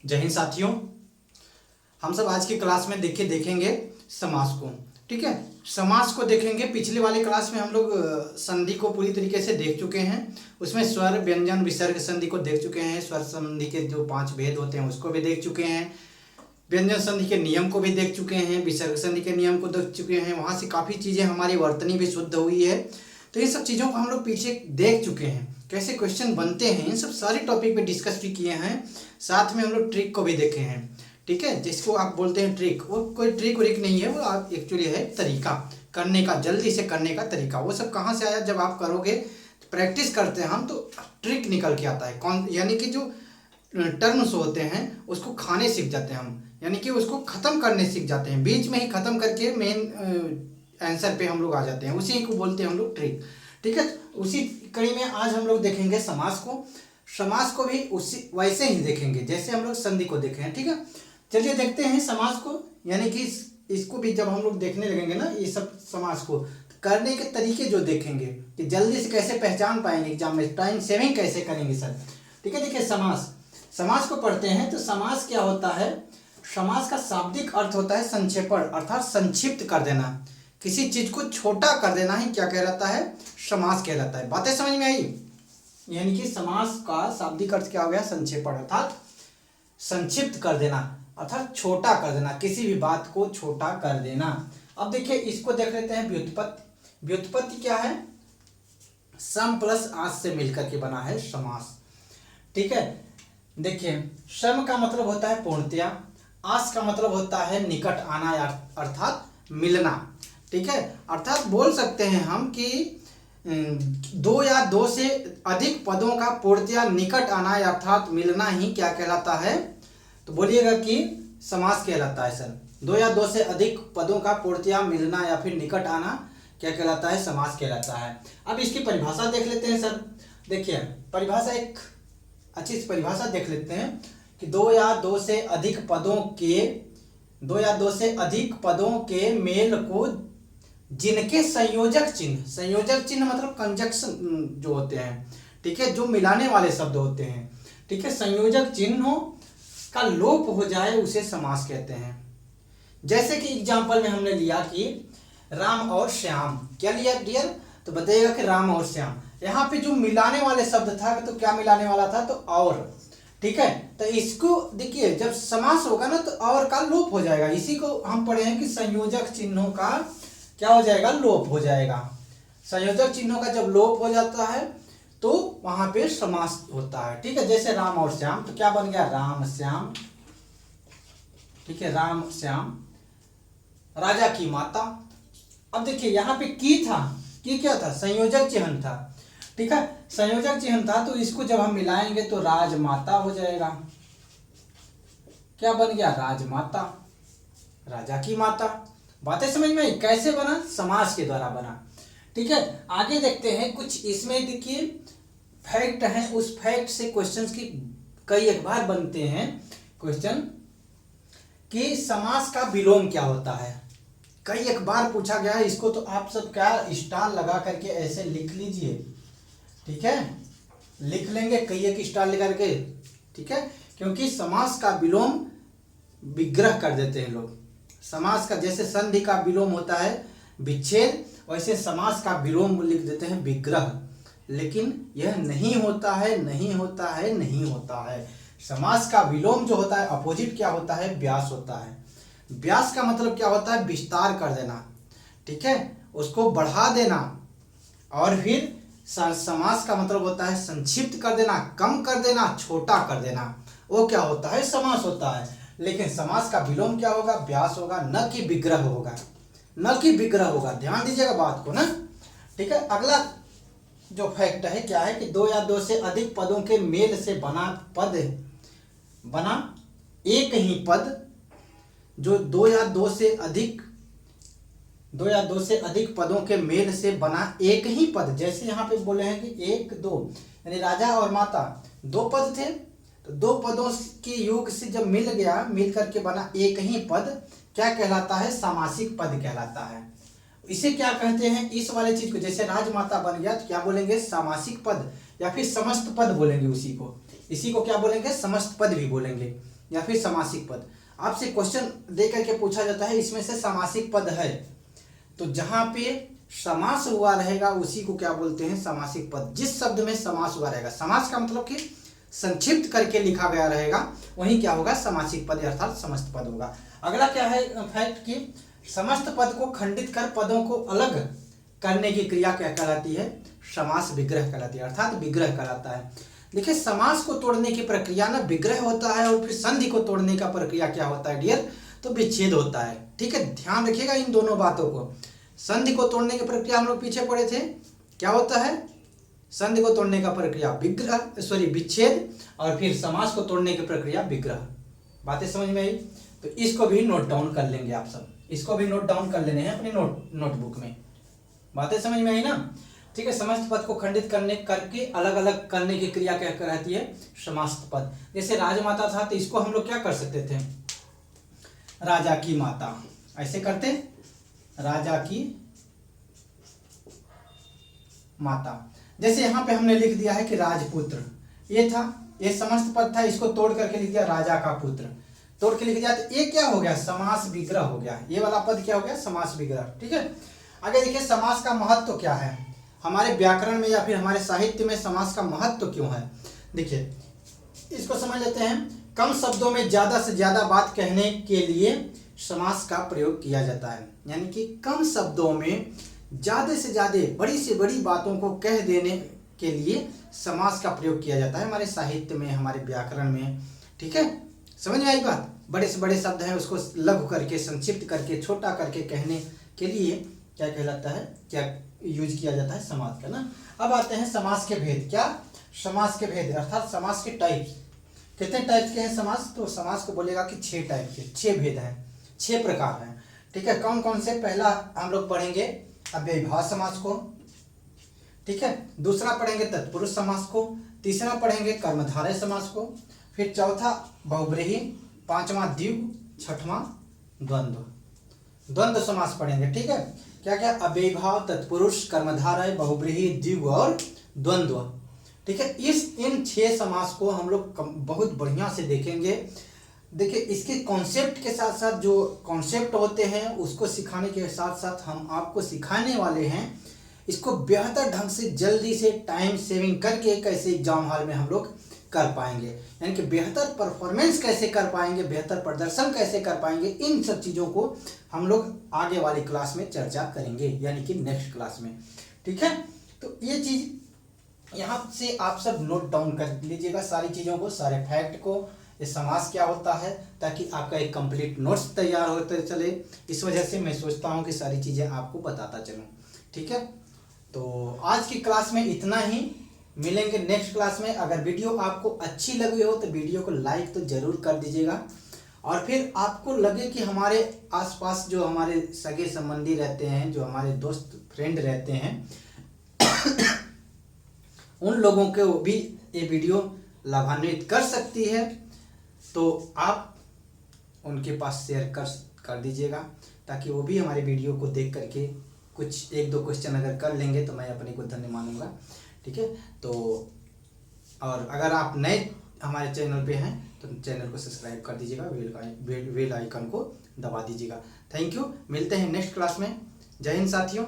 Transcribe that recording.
जय हिंद साथियों। हम सब आज की क्लास में देखेंगे समास को। ठीक है, समास को देखेंगे। पिछले वाले क्लास में हम लोग संधि को पूरी तरीके से देख चुके हैं। उसमें स्वर, व्यंजन, विसर्ग संधि को देख चुके हैं। स्वर संधि के जो 5 भेद होते हैं उसको भी देख चुके हैं। व्यंजन संधि के नियम को भी देख चुके हैं। विसर्ग संधि के नियम को देख चुके हैं। वहाँ से काफ़ी चीज़ें हमारी वर्तनी भी शुद्ध हुई है। तो ये सब चीज़ों को हम लोग पीछे देख चुके हैं, कैसे क्वेश्चन बनते हैं, इन सब सारे टॉपिक पे डिस्कस भी किए हैं। साथ में हम लोग ट्रिक को भी देखे हैं। ठीक है, जिसको आप बोलते हैं ट्रिक, वो कोई ट्रिक व्रिक नहीं है, वो आप एक्चुअली है तरीका करने का, जल्दी से करने का तरीका। वो सब कहाँ से आया? जब आप करोगे, प्रैक्टिस करते हैं हम, तो ट्रिक निकल के आता है। कौन? यानी कि जो टर्म्स होते हैं उसको खाने सीख जाते हैं हम, यानी कि उसको ख़त्म करने सीख जाते हैं। बीच में ही ख़त्म करके मेन आंसर पे हम लोग आ जाते हैं। उसी को बोलते हैं हम लोग ट्रिक। ठीक है, उसी कड़ी में आज हम लोग देखेंगे समास को। समास को भी उसी वैसे ही देखेंगे जैसे हम लोग संधि को देखे हैं। ठीक है, चलिए देखते हैं समास को। यानी कि इसको भी जब हम लोग देखने लगेंगे ना, ये सब समास को करने के तरीके जो देखेंगे कि जल्दी से कैसे पहचान पाएंगे, एग्जाम में टाइम सेविंग कैसे करेंगे सर। ठीक है, देखिए समास को पढ़ते हैं तो समास क्या होता है? समास का शाब्दिक अर्थ होता है संक्षेपण, अर्थात संक्षिप्त कर देना। किसी चीज को छोटा कर देना ही क्या कहलाता है? समास कहलाता है। बातें समझ में आई? यानी कि समास का शाब्दिक अर्थ क्या हो गया? संक्षेपण, अर्थात संक्षिप्त कर देना, अर्थात छोटा कर देना, किसी भी बात को छोटा कर देना। अब देखिए इसको देख लेते हैं व्युत्पत्ति। व्युत्पत्ति क्या है? सम प्लस आस से मिलकर के बना है समास। ठीक है, देखिए सम का मतलब होता है पूर्णतया, आस का मतलब होता है निकट आना अर्थात मिलना। ठीक है, अर्थात बोल सकते हैं हम कि दो या दो से अधिक पदों का पूर्णतया निकट आना अर्थात मिलना ही क्या कहलाता है? तो बोलिएगा कि समास कहलाता है सर। दो या दो से अधिक पदों का पूर्णतया मिलना या फिर निकट आना क्या कहलाता है? समास कहलाता है। अब इसकी परिभाषा देख लेते हैं सर। देखिए परिभाषा, एक अच्छी सी परिभाषा देख लेते हैं कि दो या दो से अधिक पदों के मेल को जिनके संयोजक चिन्ह मतलब कंजक्शन जो होते हैं, ठीक है, जो मिलाने वाले शब्द होते हैं, ठीक है, संयोजक चिन्हों का लोप हो जाए उसे समास कहते हैं। जैसे कि एग्जांपल में हमने लिया कि राम और श्याम। क्या लिया डियर? तो बताइएगा कि राम और श्याम। यहाँ पे जो मिलाने वाले शब्द था, तो क्या मिलाने वाला था? तो और। ठीक है, तो इसको देखिए जब समास होगा ना तो और का लोप हो जाएगा। इसी को हम पढ़े हैं कि संयोजक चिन्हों का क्या हो जाएगा? लोप हो जाएगा। संयोजक चिन्हों का जब लोप हो जाता है तो वहां पे समास होता है। ठीक है, जैसे राम और श्याम, तो क्या बन गया? राम श्याम। ठीक है, राम श्याम। राजा की माता। अब देखिए यहाँ पे की था, की क्या था? संयोजक चिन्ह था। ठीक है, संयोजक चिन्ह था तो इसको जब हम मिलाएंगे तो राजमाता हो जाएगा। क्या बन गया? राजमाता, राजा की माता। बातें समझ में आई? कैसे बना? समास के द्वारा बना। ठीक है, आगे देखते हैं कुछ इसमें। देखिए फैक्ट है, उस फैक्ट से क्वेश्चंस की कई एक बार बनते हैं क्वेश्चन कि समास का विलोम क्या होता है। कई एक बार पूछा गया है इसको, तो आप सब क्या स्टार लगा करके ऐसे लिख लीजिए। ठीक है, लिख लेंगे कई एक स्टार लेकर के। ठीक है, क्योंकि समास का विलोम विग्रह कर देते हैं लोग। समास का जैसे संधि का विलोम होता है विच्छेद, वैसे समास का विलोम लिख देते हैं विग्रह। लेकिन यह नहीं होता है, नहीं होता है, नहीं होता है। समास का विलोम जो होता है अपोजिट क्या होता है? व्यास होता है। व्यास का मतलब क्या होता है? विस्तार कर देना। ठीक है, उसको बढ़ा देना। और फिर समास का मतलब होता है संक्षिप्त कर देना, कम कर देना, छोटा कर देना। वो क्या होता है? समास होता है। लेकिन समास का विलोम क्या होगा? व्यास होगा, न कि विग्रह होगा, न कि विग्रह होगा। ध्यान दीजिएगा बात को ना। ठीक है, अगला जो फैक्ट है क्या है कि दो या दो से अधिक पदों के मेल से बना एक ही पद, जो दो या दो से अधिक पदों के मेल से बना एक ही पद। जैसे यहाँ पे बोले हैं कि एक दो, यानी राजा और माता दो पद थे, तो दो पदों के योग से जब मिल करके बना एक ही पद क्या कहलाता है? सामासिक पद कहलाता है। इसे क्या कहते हैं? इस वाले चीज को, जैसे राजमाता बन गया तो क्या बोलेंगे? सामासिक पद, या फिर समस्त पद बोलेंगे। इसी को क्या बोलेंगे? समस्त पद भी बोलेंगे। या फिर समासिक पद। आपसे क्वेश्चन दे करके पूछा जाता है इसमें से समासिक पद है, तो जहां पे समास हुआ रहेगा उसी को क्या बोलते हैं, समासिक पद। जिस शब्द में समास हुआ रहेगा, समास का मतलब कि संक्षिप्त करके लिखा गया रहेगा, वही क्या होगा, समासिक पद अर्थात समस्त पद होगा। अगला क्या है फैक्ट कि समस्त पद को खंडित कर पदों को अलग करने की क्रिया क्या कहलाती है, समास विग्रह कहलाती है, अर्थात विग्रह कहलाता है। देखिए समास को तोड़ने की प्रक्रिया ना विग्रह होता है, और फिर संधि को तोड़ने का प्रक्रिया क्या होता है डियर, तो विच्छेद होता है। ठीक है, ध्यान रखिएगा इन दोनों बातों को। संधि को तोड़ने की प्रक्रिया हम लोग पीछे पढ़े थे, क्या होता है, संधि को तोड़ने का प्रक्रिया विच्छेद, और फिर समास को तोड़ने की प्रक्रिया विग्रह। बातें समझ में आई? तो इसको भी नोट डाउन कर लेंगे आप सब, इसको भी नोट डाउन कर लेने हैं अपनी नोटबुक में। बातें समझ में आई ना? ठीक है, समस्त पद को खंडित करके अलग अलग करने की क्रिया क्या कहलाती है, समस्त पद। जैसे राजमाता था तो इसको हम लोग क्या कर सकते थे, राजा की माता, ऐसे करते, राजा की माता। जैसे यहाँ पे हमने लिख दिया है कि राजपुत्र, ये था, ये समस्त पद था, इसको तोड़ करके लिख दिया राजा का पुत्र, तोड़ के लिख दिया, तो ये क्या हो गया, समास विग्रह हो गया। ये वाला पद क्या हो गया, समास विग्रह। ठीक है, आगे देखिए समास का महत्व क्या है, हमारे व्याकरण में या फिर हमारे साहित्य में समास का महत्व क्यों है। देखिए इसको समझ लेते हैं। कम शब्दों में ज्यादा से ज्यादा बात कहने के लिए समास का प्रयोग किया जाता है, यानी कि कम शब्दों में ज्यादा से ज्यादा बड़ी से बड़ी बातों को कह देने के लिए समास का प्रयोग किया जाता है हमारे साहित्य में, हमारे व्याकरण में। ठीक है, समझ में आई बात? बड़े से बड़े शब्द हैं उसको लघु करके, संक्षिप्त करके, छोटा करके कहने के लिए क्या कहलाता है, क्या यूज किया जाता है, समास का ना। अब आते हैं समास के भेद। क्या, समास के भेद अर्थात समास के टाइप्स। कितने टाइप्स के हैं समास, तो समास को बोलेगा कि 6 टाइप के, 6 भेद हैं, 6 प्रकार हैं। ठीक है, कौन कौन से, पहला हम लोग पढ़ेंगे अव्ययीभाव समास को, ठीक है, दूसरा पढ़ेंगे तत्पुरुष समास को, तीसरा पढ़ेंगे कर्मधारय समास को, फिर चौथा बहुब्रीहि, पांचवा द्विगु, छठवां द्वंद्व समास पढ़ेंगे। ठीक है, क्या क्या, अव्ययीभाव, तत्पुरुष, कर्मधारय, बहुब्रीहि, द्विगु और द्वंद्व। ठीक है, इन 6 समास को हम लोग बहुत बढ़िया से देखेंगे। देखिए इसके कॉन्सेप्ट के साथ साथ जो कॉन्सेप्ट होते हैं उसको सिखाने के साथ साथ हम आपको सिखाने वाले हैं इसको बेहतर ढंग से, जल्दी से, टाइम सेविंग करके कैसे एग्जाम हॉल में हम लोग कर पाएंगे, यानी कि बेहतर परफॉर्मेंस कैसे कर पाएंगे, बेहतर प्रदर्शन कैसे कर पाएंगे, इन सब चीज़ों को हम लोग आगे वाली क्लास में चर्चा करेंगे, यानी कि नेक्स्ट क्लास में। ठीक है, तो ये चीज़ यहाँ से आप सब नोट डाउन कर लीजिएगा, सारी चीज़ों को, सारे फैक्ट को, ये समास क्या होता है, ताकि आपका एक कंप्लीट नोट्स तैयार होते चले। इस वजह से मैं सोचता हूँ कि सारी चीज़ें आपको बताता चलूँ। ठीक है, तो आज की क्लास में इतना ही, मिलेंगे नेक्स्ट क्लास में। अगर वीडियो आपको अच्छी लगी हो तो वीडियो को लाइक तो ज़रूर कर दीजिएगा, और फिर आपको लगे कि हमारे आसपास जो हमारे सगे संबंधी रहते हैं, जो हमारे दोस्त फ्रेंड रहते हैं उन लोगों को भी ये वीडियो लाभान्वित कर सकती है, तो आप उनके पास शेयर कर दीजिएगा, ताकि वो भी हमारे वीडियो को देख करके कुछ 1-2 क्वेश्चन अगर कर लेंगे तो मैं अपने को धन्य मानूंगा। ठीक है, तो और अगर आप नए हमारे चैनल पे हैं तो चैनल को सब्सक्राइब कर दीजिएगा, बेल आइकन को दबा दीजिएगा। थैंक यू, मिलते हैं नेक्स्ट क्लास में। जय हिंद साथियों।